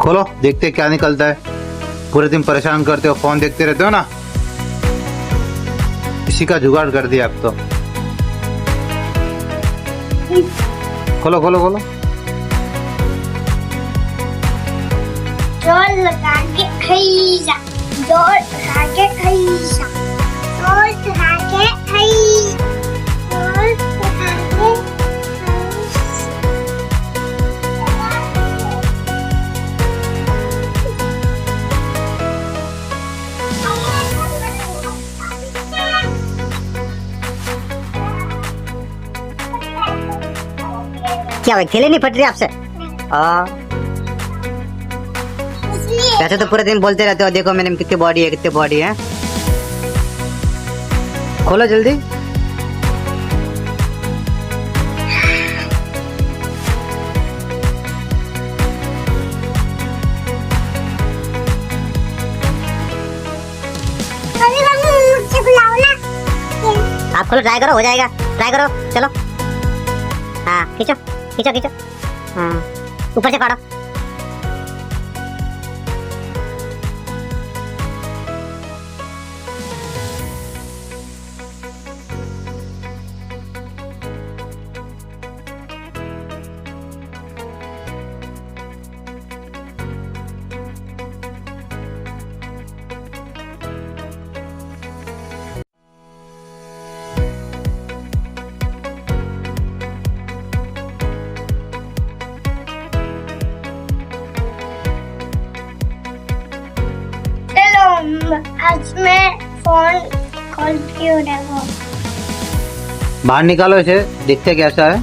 खोलो, देखते क्या निकलता है। पूरे दिन परेशान करते हो, फोन देखते रहते हो ना, इसी का जुगाड़ कर दिया अब तो। खोलो खोलो खोलो। जोर लगा के खैजा, जोर लगा के खैजा, जोर लगा के खैजा, जोर लगा के क्या भाई, खेले नहीं फट रही आपसे? वैसे तो पूरे दिन बोलते रहते हो, देखो मैंने कितनी बॉडी है, कितनी बॉडी है। खोलो जल्दी। आप खोलो, ट्राई करो, हो जाएगा। ट्राई करो, चलो। हाँ, खींचो खींचो खींचो। हाँ, ऊपर से फाड़ो। आज मैं फोन कॉल क्यों देखो। बाहर निकालो इसे, देखते कैसा है।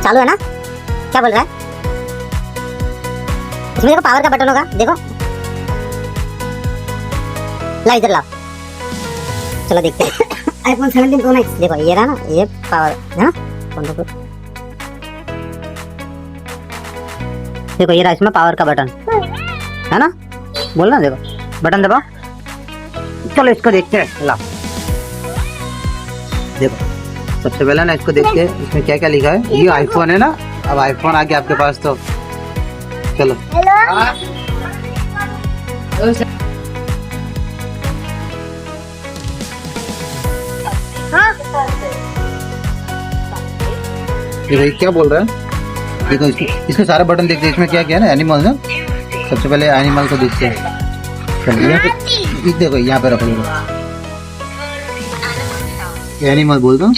चालू है ना? क्या बोल रहा है? इसमें देखो पावर का बटन होगा, देखो। ला इधर लाओ, चलो देखते हैं। iPhone 17 Pro Max देखो, ये रहा ना, ये पावर है ना। देखो ये रहा इसमें पावर का बटन है ना, बोल ना, देखो बटन दबाओ। चलो इसको देखते हैं, लाओ। देखो सबसे पहले ना इसको देखते हैं, इसमें क्या क्या लिखा है। ये आईफोन है ना, अब आईफोन आ गया आपके पास तो चलो। हेलो, देखो ये क्या बोल रहा है। देखो इसके सारे बटन देखते हैं, इसमें क्या क्या है ना, एनिमल ना। सबसे पहले एनिमल को देखते हैं। चलो यहाँ पे देखो, यहाँ पे रखो। एनिमल बोल दो।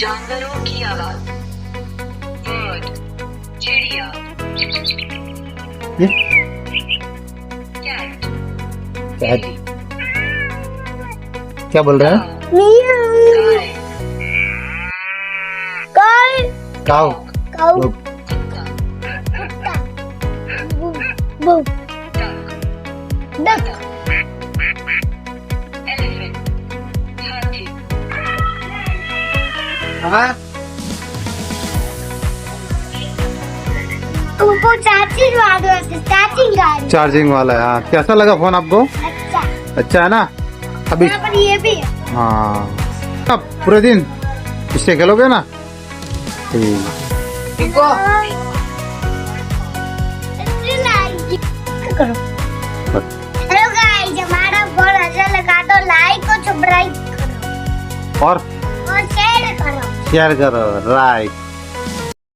क्या बोल रहा है? काऊ काऊ, बू, डक, तुमको चार्जिंग वाला, चार्जिंग वाला है। हाँ, कैसा लगा फोन आपको? अच्छा है ना। अभी यहाँ पर ये भी है। हाँ, अब पूरे दिन इससे खेलोगे ना। ठीक। हेलो गाइस, हमारा बहुत अच्छा लगा तो लाइक और सब्सक्राइब करो और शेयर करो। शेयर करो, राइट।